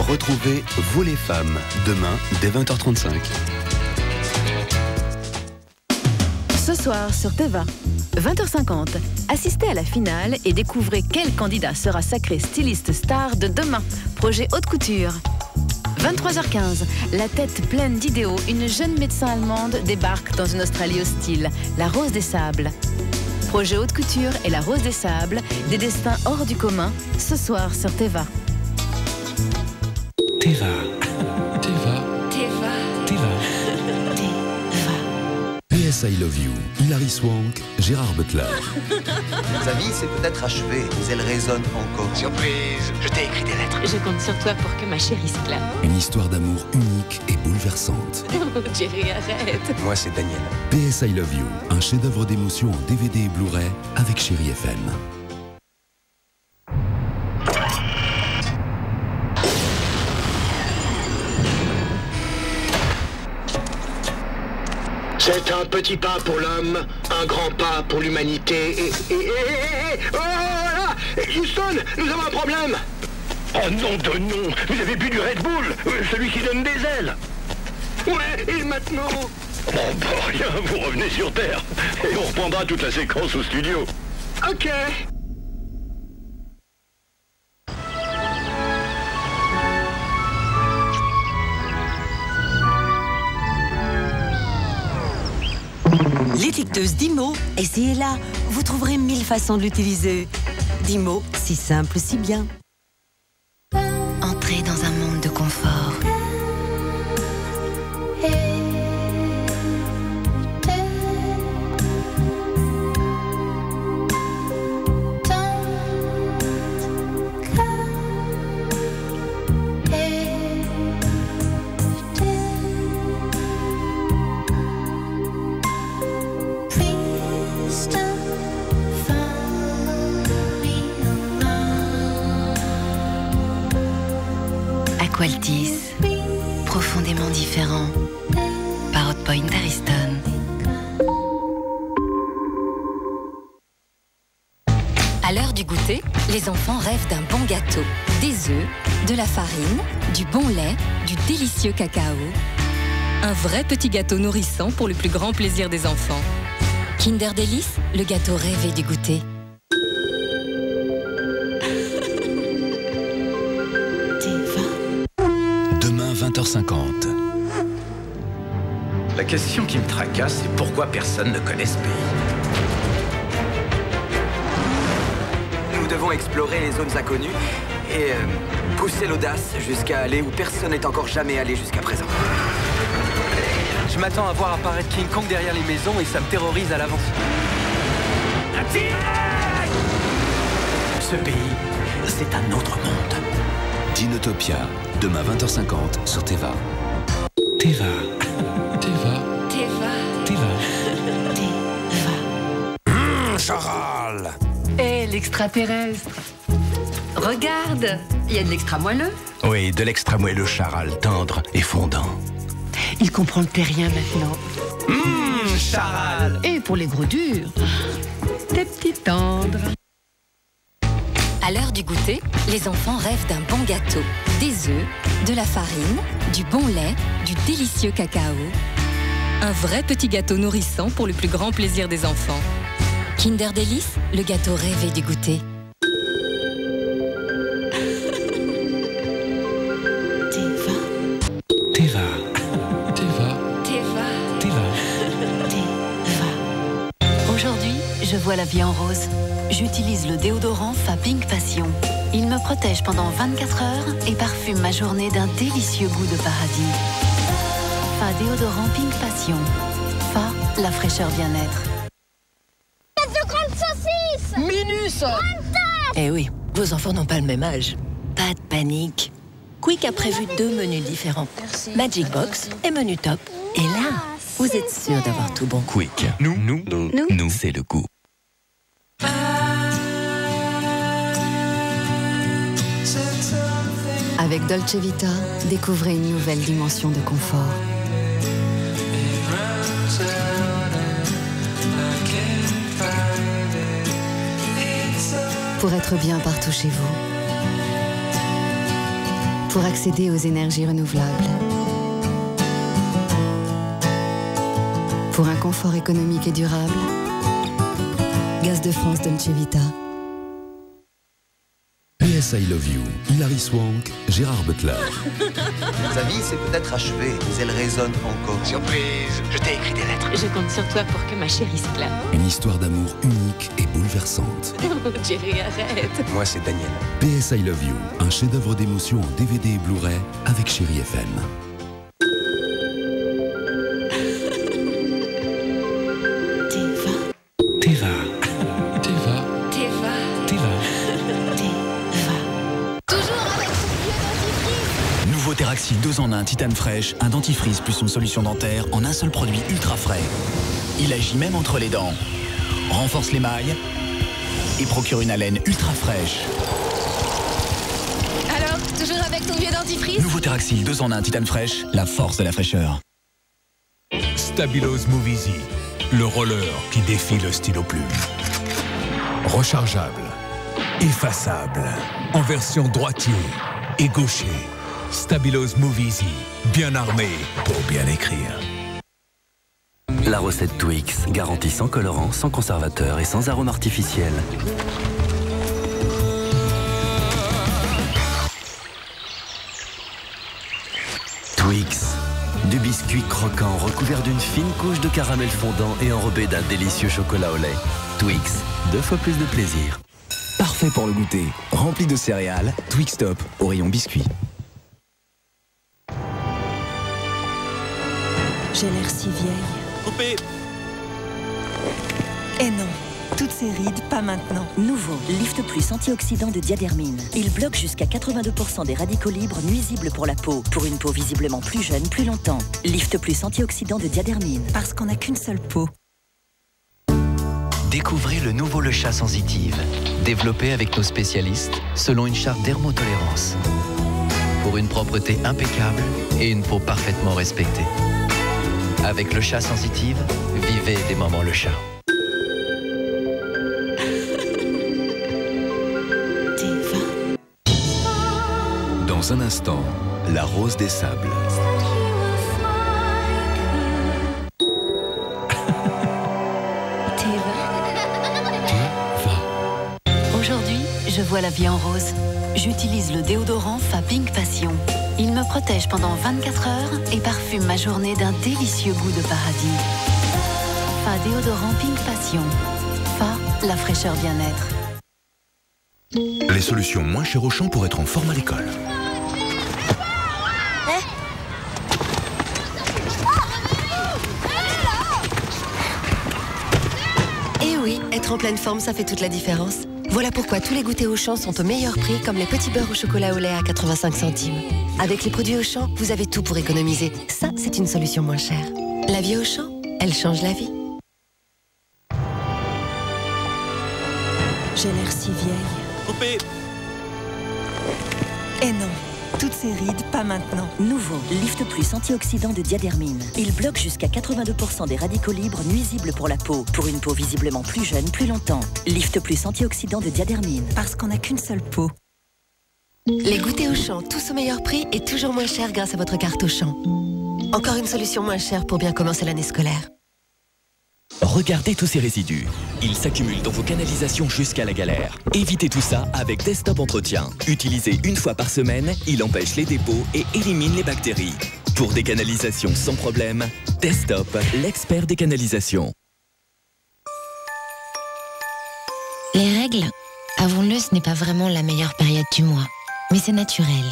Retrouvez Vous les femmes, demain dès 20h35. Ce soir sur Teva, 20h50, assistez à la finale et découvrez quel candidat sera sacré styliste star de demain. Projet haute couture. 23h15, la tête pleine d'idéaux, une jeune médecin allemande débarque dans une Australie hostile, la Rose des Sables. Projet haute couture et la Rose des Sables, des destins hors du commun, ce soir sur Teva. Teva. Teva. Teva. Teva. PS I Love You, Hilary Swank, Gérard Butler. Sa vie s'est peut-être achevée, mais elle résonne encore. Surprise, je t'ai écrit des lettres. Je compte sur toi pour que ma chérie se clame. Une histoire d'amour unique et bouleversante. Jerry, arrête. Moi, c'est Daniel. PS I Love You, un chef-d'œuvre d'émotion en DVD et Blu-ray avec Chérie FM. C'est un petit pas pour l'homme, un grand pas pour l'humanité oh là! Houston, nous avons un problème! Oh nom de nom! Vous avez bu du Red Bull, celui qui donne des ailes! Ouais, et maintenant? Bon, rien, vous revenez sur Terre, et on reprendra toute la séquence au studio. Ok! L'étiqueteuse Dymo, essayez-la, vous trouverez 1000 façons de l'utiliser. Dymo, si simple, si bien. Entrez dans un monde de confort. Aqualtis, profondément différent, par Hotpoint Ariston. À l'heure du goûter, les enfants rêvent d'un bon gâteau, des œufs, de la farine, du bon lait, du délicieux cacao. Un vrai petit gâteau nourrissant pour le plus grand plaisir des enfants. Kinder Délice, le gâteau rêvé du goûter. Demain 20h50. La question qui me tracasse, c'est pourquoi personne ne connaît ce pays. Nous devons explorer les zones inconnues et pousser l'audace jusqu'à aller où personne n'est encore jamais allé jusqu'à présent. Je m'attends à voir apparaître King Kong derrière les maisons et ça me terrorise à l'avance. Ce pays, c'est un autre monde. Dinotopia, demain 20h50 sur Teva. Teva. Teva. Teva. Teva. Charal! Et l'extraterrestre. Regarde, il y a de l'extra moelleux. Oui, de l'extra moelleux charal, tendre et fondant. Il comprend le terrien maintenant. Charal! Et pour les gros durs, des petits tendres. À l'heure du goûter, les enfants rêvent d'un bon gâteau, des œufs, de la farine, du bon lait, du délicieux cacao. Un vrai petit gâteau nourrissant pour le plus grand plaisir des enfants. Kinder Délice, le gâteau rêvé du goûter. Teva. Teva. Teva. Teva. Aujourd'hui, je vois la vie en rose. J'utilise le déodorant Fa Pink Passion. Il me protège pendant 24 heures et parfume ma journée d'un délicieux goût de paradis. Fa déodorant Pink Passion. Fa, la fraîcheur bien-être. Minus! Eh oui, vos enfants n'ont pas le même âge. Pas de panique. Quick a prévu 2 menus différents. Magic Box et menu top. Et là, vous êtes sûr d'avoir tout bon. Quick. Nous, c'est le goût. Avec Dolce Vita, découvrez une nouvelle dimension de confort. Pour être bien partout chez vous. pour accéder aux énergies renouvelables. Pour un confort économique et durable, Gaz de France Dolce Vita. PS I Love You, Hilary Swank, Gérard Butler. Sa vie s'est peut-être achevée, mais elle résonne encore. Surprise, je t'ai écrit des lettres. Je compte sur toi pour que ma chérie se clame. Une histoire d'amour unique et bouleversante. Jerry, arrête. Moi, c'est Daniel. PS I Love You, un chef-d'œuvre d'émotion en DVD et Blu-ray avec Chérie FM. Teraxil 2 en 1 Titane Fresh, un dentifrice plus une solution dentaire en un seul produit ultra frais. Il agit même entre les dents, renforce l'émail et procure une haleine ultra fraîche. Alors, toujours avec ton vieux dentifrice? Nouveau Teraxil 2 en 1 Titane Fresh, la force de la fraîcheur. Stabilos Move Easy, le roller qui défie le stylo plume. Rechargeable, effaçable, en version droitier et gaucher. Stabilos Move Easy, bien armé pour bien écrire. La recette Twix, garantie sans colorant, sans conservateur et sans arôme artificiel. Twix, du biscuit croquant recouvert d'une fine couche de caramel fondant et enrobé d'un délicieux chocolat au lait. Twix, 2 fois plus de plaisir. Parfait pour le goûter, rempli de céréales, Twix Top au rayon biscuit. J'ai l'air si vieille. Coupé. Eh non, toutes ces rides, pas maintenant. Nouveau, Lift Plus antioxydant de Diadermine. Il bloque jusqu'à 82% des radicaux libres nuisibles pour la peau. Pour une peau visiblement plus jeune, plus longtemps. Lift Plus antioxydant de Diadermine. Parce qu'on n'a qu'une seule peau. Découvrez le nouveau Le Chat Sensitive, développé avec nos spécialistes selon une charte d'hermotolérance. Pour une propreté impeccable et une peau parfaitement respectée. Avec Le Chat Sensitive, vivez des moments Le Chat. Dans un instant, la rose des sables. Aujourd'hui, je vois la vie en rose. J'utilise le déodorant Fa Pink Passion. Il me protège pendant 24 heures et parfume ma journée d'un délicieux goût de paradis. Fa déodorant Pink Passion. Fa, la fraîcheur bien-être. Les solutions moins chères au champ pour être en forme à l'école. Et oui, être en pleine forme, ça fait toute la différence. Voilà pourquoi tous les goûters Auchan sont au meilleur prix, comme les petits beurres au chocolat au lait à 85 centimes. Avec les produits Auchan, vous avez tout pour économiser. Ça, c'est une solution moins chère. La vie Auchan, elle change la vie. J'ai l'air si vieille. Coupé. Eh non, toutes ces rides, pas maintenant. Nouveau, Lift Plus antioxydant de Diadermine. Il bloque jusqu'à 82% des radicaux libres nuisibles pour la peau. Pour une peau visiblement plus jeune, plus longtemps. Lift Plus antioxydant de Diadermine. Parce qu'on n'a qu'une seule peau. Les goûters Auchan, tous au meilleur prix et toujours moins cher grâce à votre carte Auchan. Encore une solution moins chère pour bien commencer l'année scolaire. Regardez tous ces résidus. Ils s'accumulent dans vos canalisations jusqu'à la galère. Évitez tout ça avec Desktop Entretien. Utilisé une fois par semaine, il empêche les dépôts et élimine les bactéries. Pour des canalisations sans problème, Desktop, l'expert des canalisations. Les règles, avouons-le, ce n'est pas vraiment la meilleure période du mois. Mais c'est naturel.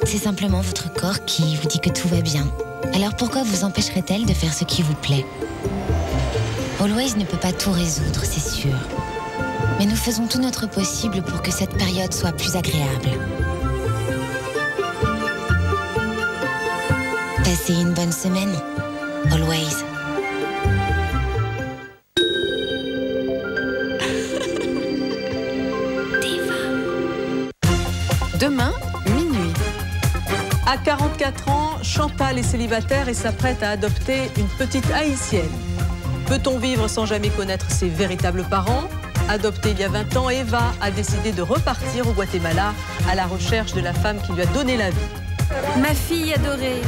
C'est simplement votre corps qui vous dit que tout va bien. Alors pourquoi vous empêcherait-elle de faire ce qui vous plaît ? Always ne peut pas tout résoudre, c'est sûr. Mais nous faisons tout notre possible pour que cette période soit plus agréable. Passez une bonne semaine. Always. Demain, minuit. À 44 ans, Chantal est célibataire et s'apprête à adopter une petite haïtienne. Peut-on vivre sans jamais connaître ses véritables parents? Adoptée il y a 20 ans, Eva a décidé de repartir au Guatemala à la recherche de la femme qui lui a donné la vie. Ma fille adorée.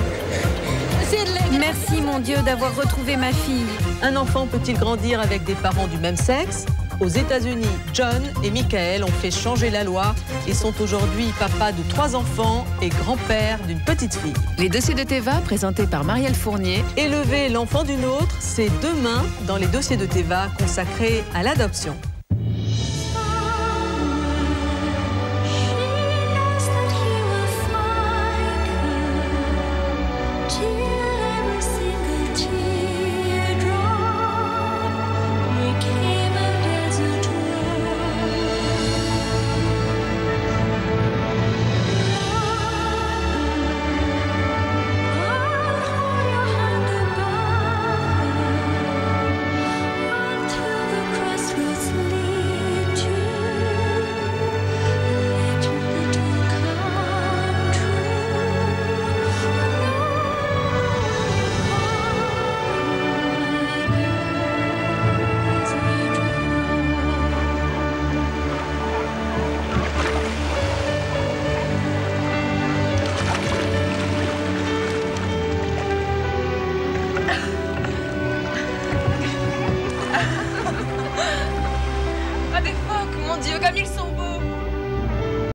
Merci mon Dieu d'avoir retrouvé ma fille. Un enfant peut-il grandir avec des parents du même sexe? Aux États-Unis, John et Michael ont fait changer la loi et sont aujourd'hui papas de 3 enfants et grands-pères d'une petite fille. Les dossiers de Teva, présentés par Marielle Fournier. Élever l'enfant d'une autre, c'est demain dans les dossiers de Teva consacrés à l'adoption.